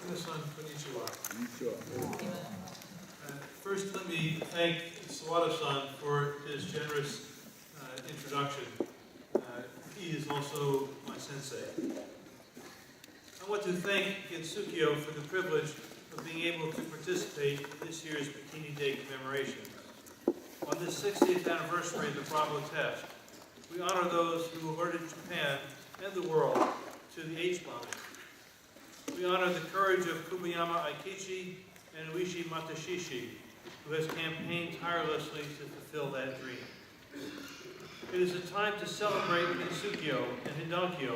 Minasan konnichiwa. First, let me thank Sawada-san for his generous introduction. He is also my sensei. I want to thank Gensukyo for the privilege of being able to participate in this year's Bikini Day commemoration. On this 60th anniversary of the Bravo test, we honor those who alerted Japan and the world to the H-bombing. We honor the courage of Kumiyama Aikichi and Uishi Matashishi, who has campaigned tirelessly to fulfill that dream. It is a time to celebrate Gensukyo and Hidankyo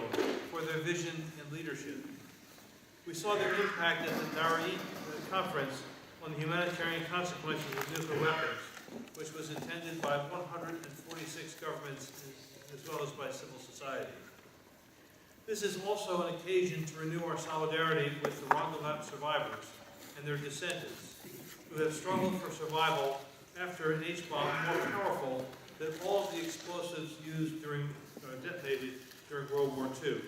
for their vision and leadership. We saw their impact at the Nari Conference on the humanitarian consequences of nuclear weapons, which was attended by 146 governments as well as by civil society. This is also an occasion to renew our solidarity with the Rongelap survivors and their descendants, who have struggled for survival after an H-bomb more powerful than all of the explosives used detonated during World War II,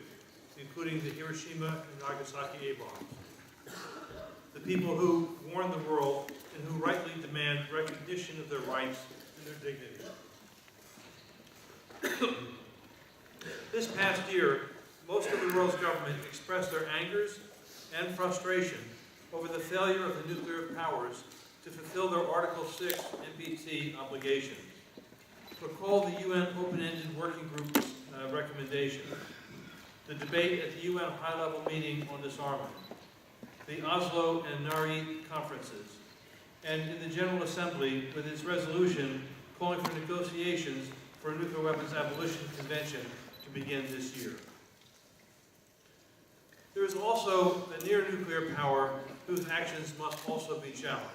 including the Hiroshima and Nagasaki A-bombs. The people who warn the world and who rightly demand recognition of their rights and their dignity. This past year, most of the world's government expressed their angers and frustration over the failure of the nuclear powers to fulfill their Article 6 NPT obligations. Recall the UN Open-Ended Working Group's recommendations, the debate at the UN high-level meeting on disarmament, the Oslo and Nari conferences, and in the General Assembly with its resolution calling for negotiations for a nuclear weapons abolition convention to begin this year. There is also a near-nuclear power whose actions must also be challenged.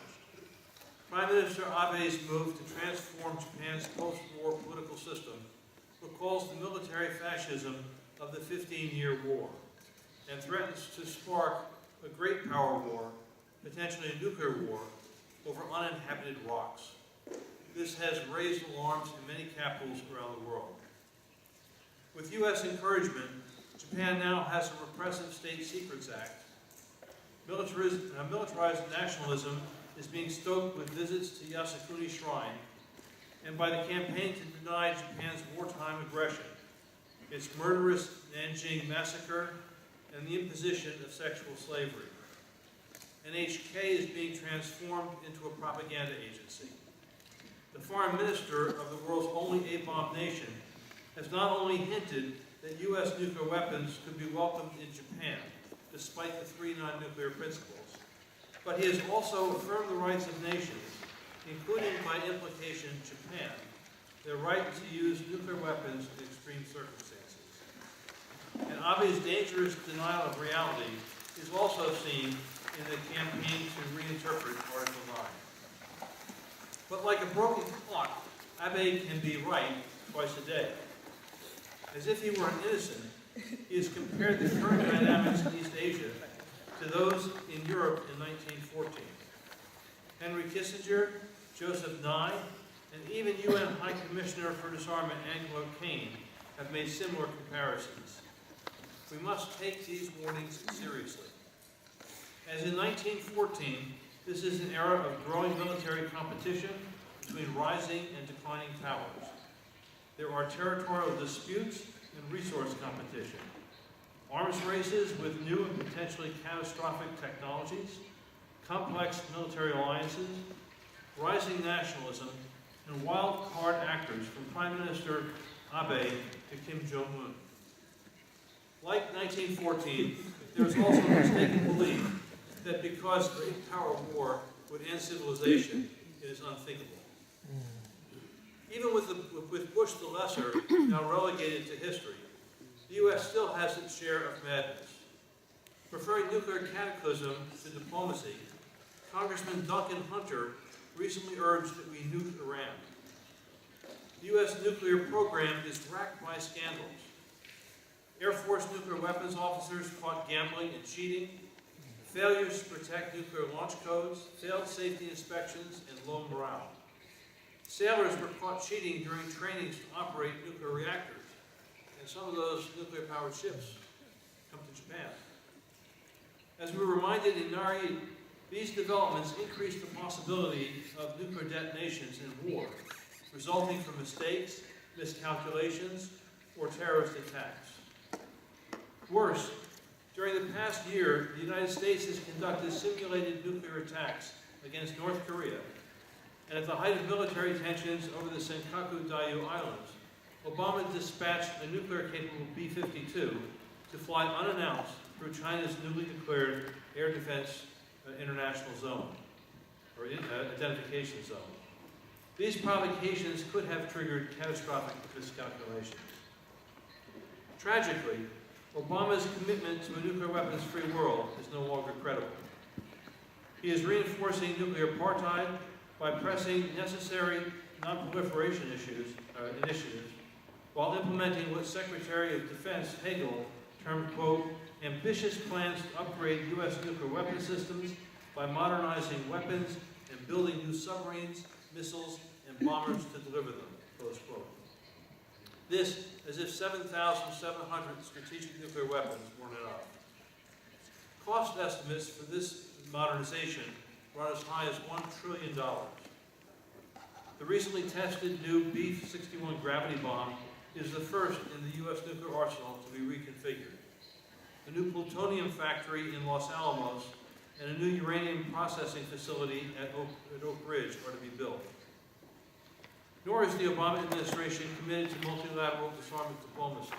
Prime Minister Abe's move to transform Japan's post-war political system recalls the military fascism of the 15-year war and threatens to spark a great power war, potentially a nuclear war, over uninhabited rocks. This has raised alarms in many capitals around the world. With U.S. encouragement, Japan now has a repressive State Secrets Act. Militarized nationalism is being stoked with visits to Yasukuni Shrine and by the campaign to deny Japan's wartime aggression, its murderous Nanjing massacre, and the imposition of sexual slavery. NHK is being transformed into a propaganda agency. The foreign minister of the world's only A-bomb nation has not only hinted that U.S. nuclear weapons could be welcomed in Japan, despite the 3 non-nuclear principles, but he has also affirmed the rights of nations, including by implication Japan, their right to use nuclear weapons in extreme circumstances. And Abe's dangerous denial of reality is also seen in the campaign to reinterpret Article 9. But like a broken clock, Abe can be right twice a day. As if he were an innocent, he has compared the current dynamics in East Asia to those in Europe in 1914. Henry Kissinger, Joseph Nye, and even UN High Commissioner for Disarmament Angelo Kane have made similar comparisons. We must take these warnings seriously. As in 1914, this is an era of growing military competition between rising and declining powers. There are territorial disputes and resource competition, arms races with new and potentially catastrophic technologies, complex military alliances, rising nationalism, and wild card actors from Prime Minister Abe to Kim Jong-un. Like 1914, there is also a mistaken belief that because great power war would end civilization, it is unthinkable. Even with Bush the Lesser now relegated to history, the U.S. still has its share of madness. Preferring nuclear cataclysm to diplomacy, Congressman Duncan Hunter recently urged that we nuke Iran. The U.S. nuclear program is racked by scandals. Air Force nuclear weapons officers caught gambling and cheating, failures to protect nuclear launch codes, failed safety inspections, and low morale. Sailors were caught cheating during trainings to operate nuclear reactors, and some of those nuclear-powered ships come to Japan. As we were reminded in Nari, these developments increase the possibility of nuclear detonations in war, resulting from mistakes, miscalculations, or terrorist attacks. Worse, during the past year, the United States has conducted simulated nuclear attacks against North Korea, and at the height of military tensions over the Senkaku Dayu Islands, Obama dispatched a nuclear-capable B-52 to fly unannounced through China's newly declared Air Defense International Zone, or Identification Zone. These provocations could have triggered catastrophic miscalculations. Tragically, Obama's commitment to a nuclear weapons-free world is no longer credible. He is reinforcing nuclear apartheid by pressing necessary non-proliferation initiatives, while implementing what Secretary of Defense Hagel termed, quote, ambitious plans to upgrade U.S. nuclear weapon systems by modernizing weapons and building new submarines, missiles, and bombers to deliver them, close quote. This, as if 7,700 strategic nuclear weapons weren't enough. Cost estimates for this modernization run as high as $1 trillion. The recently tested new B-61 gravity bomb is the first in the U.S. nuclear arsenal to be reconfigured. A new plutonium factory in Los Alamos and a new uranium processing facility at Oak Ridge are to be built. Nor is the Obama administration committed to multilateral disarmament diplomacy.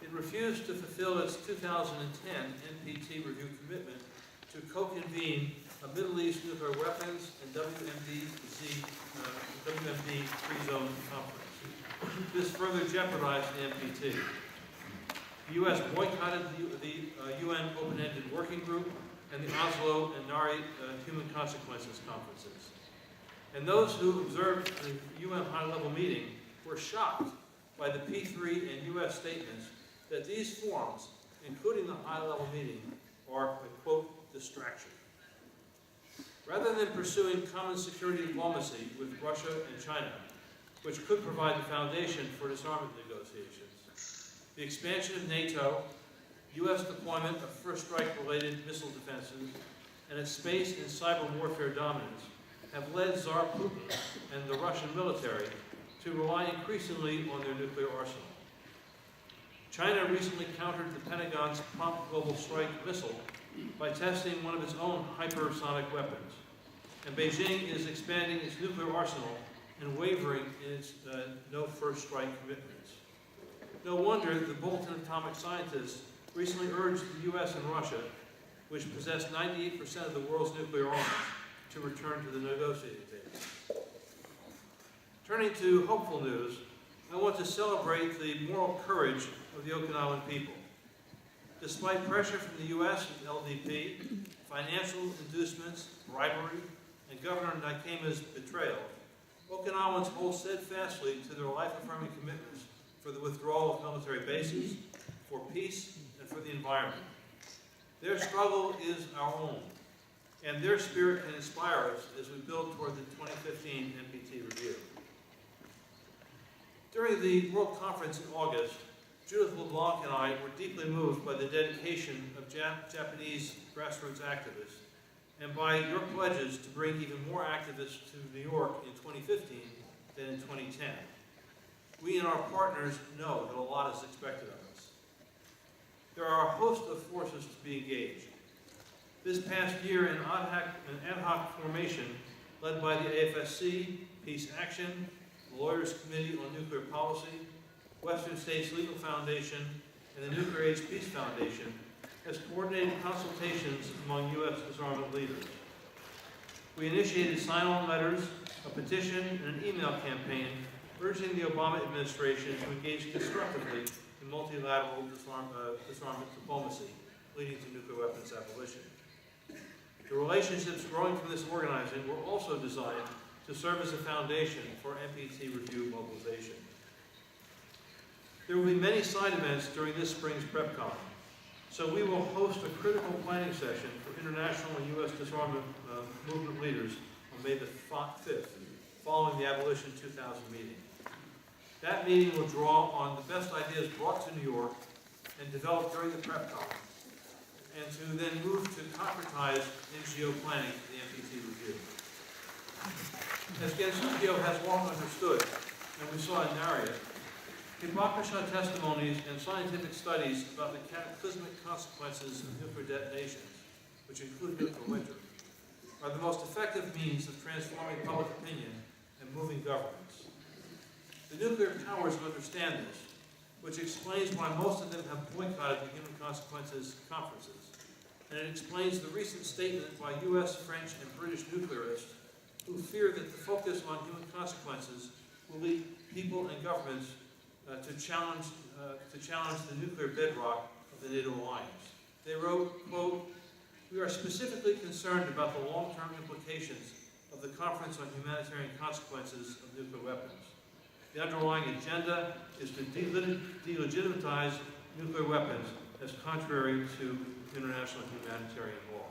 It refused to fulfill its 2010 NPT review commitment to co-convene a Middle East nuclear weapons and WMD free zone conference. This further jeopardized the NPT. The U.S. boycotted the UN Open-Ended Working Group and the Oslo and Nari Human Consequences conferences. And those who observed the UN high-level meeting were shocked by the P3 and U.S. statements that these forums, including the high-level meeting, are a, quote, distraction. Rather than pursuing common security diplomacy with Russia and China, which could provide the foundation for disarmament negotiations, the expansion of NATO, U.S. deployment of first-strike-related missile defenses, and its space and cyber warfare dominance have led Tsar Putin and the Russian military to rely increasingly on their nuclear arsenal. China recently countered the Pentagon's Prompt Global Strike missile by testing one of its own hypersonic weapons. And Beijing is expanding its nuclear arsenal and wavering in its no first strike commitments. No wonder the Bolton atomic scientists recently urged the U.S. and Russia, which possess 98% of the world's nuclear arms, to return to the negotiating table. Turning to hopeful news, I want to celebrate the moral courage of the Okinawan people. Despite pressure from the U.S. and LDP, financial inducements, bribery, and Governor Nakema's betrayal, Okinawans hold steadfastly to their life-affirming commitments for the withdrawal of military bases, for peace, and for the environment. Their struggle is our own, and their spirit can inspire us as we build toward the 2015 NPT review. During the World Conference in August, Judith LeBlanc and I were deeply moved by the dedication of Japanese grassroots activists and by your pledges to bring even more activists to New York in 2015 than in 2010. We and our partners know that a lot is expected of us. There are a host of forces to be engaged. This past year, an ad hoc formation led by the AFSC, Peace Action, the Lawyers Committee on Nuclear Policy, Western States Legal Foundation, and the Nuclear Age Peace Foundation has coordinated consultations among U.S. disarmament leaders. We initiated sign-on letters, a petition, and an email campaign urging the Obama administration to engage constructively in multilateral disarmament diplomacy leading to nuclear weapons abolition. The relationships growing from this organizing were also designed to serve as a foundation for NPT review mobilization. There will be many side events during this spring's PrepCon, so we will host a critical planning session for international and U.S. disarmament movement leaders on May the 5th, following the Abolition 2000 meeting. That meeting will draw on the best ideas brought to New York and developed during the PrepCon, and to then move to concretize NGO planning for the NPT review. As Gansukyo has long understood, and we saw in Narya, Hibakusha testimonies and scientific studies about the cataclysmic consequences of nuclear detonations, which include nuclear winter, are the most effective means of transforming public opinion and moving governments. The nuclear powers understand this, which explains why most of them have boycotted the human consequences conferences. And it explains the recent statement by US, French, and British nuclearists who fear that the focus on human consequences will lead people and governments to challenge the nuclear bedrock of the NATO alliance. They wrote, quote, "We are specifically concerned about the long-term implications of the Conference on Humanitarian Consequences of Nuclear Weapons. The underlying agenda is to delegitimize nuclear weapons as contrary to international humanitarian law."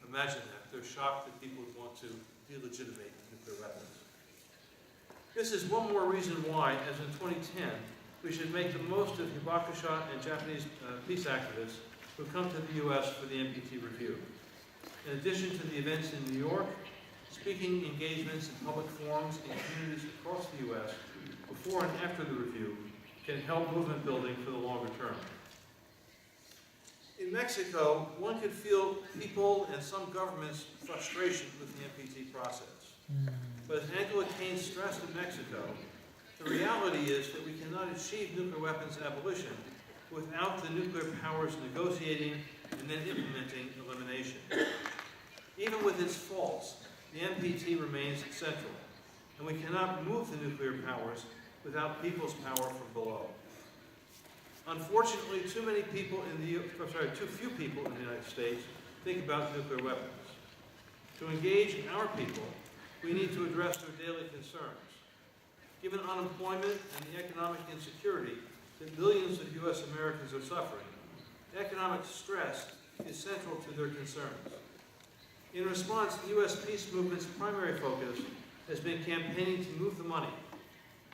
Imagine that. They're shocked that people would want to delegitimate nuclear weapons. This is one more reason why, as in 2010, we should make the most of Hibakusha and Japanese peace activists who come to the U.S. for the NPT review. In addition to the events in New York, speaking engagements in public forums in communities across the U.S. before and after the review can help movement building for the longer term. In Mexico, one could feel people and some governments' frustration with the NPT process. But as Angela Keynes stressed in Mexico, the reality is that we cannot achieve nuclear weapons abolition without the nuclear powers negotiating and then implementing elimination. Even with its faults, the NPT remains central, and we cannot move the nuclear powers without people's power from below. Unfortunately, too few people in the United States think about nuclear weapons. To engage our people, we need to address their daily concerns. Given unemployment and the economic insecurity that millions of U.S. Americans are suffering, economic stress is central to their concerns. In response, the U.S. peace movement's primary focus has been campaigning to move the money,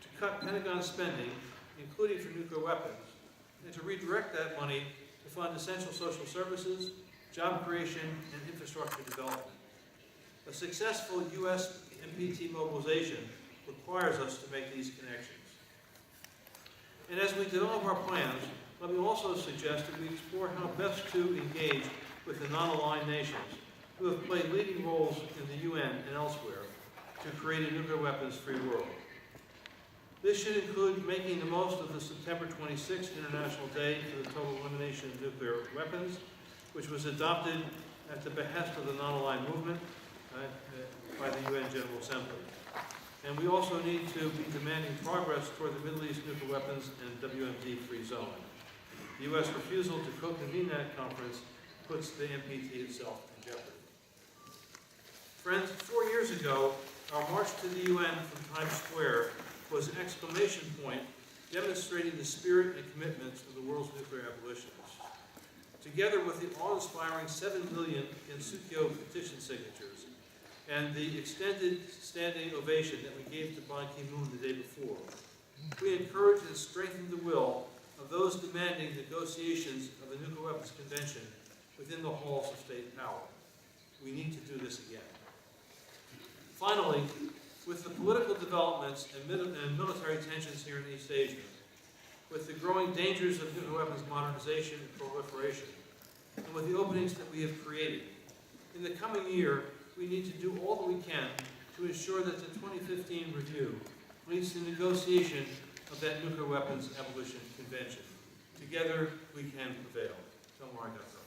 to cut Pentagon spending, including for nuclear weapons, and to redirect that money to fund essential social services, job creation, and infrastructure development. A successful U.S. NPT mobilization requires us to make these connections. And as we develop our plans, let me also suggest that we explore how best to engage with the non-aligned nations who have played leading roles in the UN and elsewhere to create a nuclear weapons-free world. This should include making the most of the September 26th International Day for the Total Elimination of Nuclear Weapons, which was adopted at the behest of the non-aligned movement by the UN General Assembly. And we also need to be demanding progress toward the Middle East nuclear weapons and WMD-free zone. The U.S. refusal to co-convene that conference puts the NPT itself in jeopardy. Friends, 4 years ago, our march to the UN from Times Square was an exclamation point demonstrating the spirit and commitment of the world's nuclear abolitionists. Together with the awe-inspiring 7 million Gansukyo petition signatures and the extended standing ovation that we gave to Ban Ki-moon the day before, we encouraged and strengthened the will of those demanding negotiations of the Nuclear Weapons Convention within the halls of state power. We need to do this again. Finally, with the political developments and military tensions here in East Asia, with the growing dangers of nuclear weapons modernization and proliferation, and with the openings that we have created, in the coming year, we need to do all that we can to ensure that the 2015 review leads to negotiation of that nuclear weapons abolition convention. Together, we can prevail. Tell me where I got that.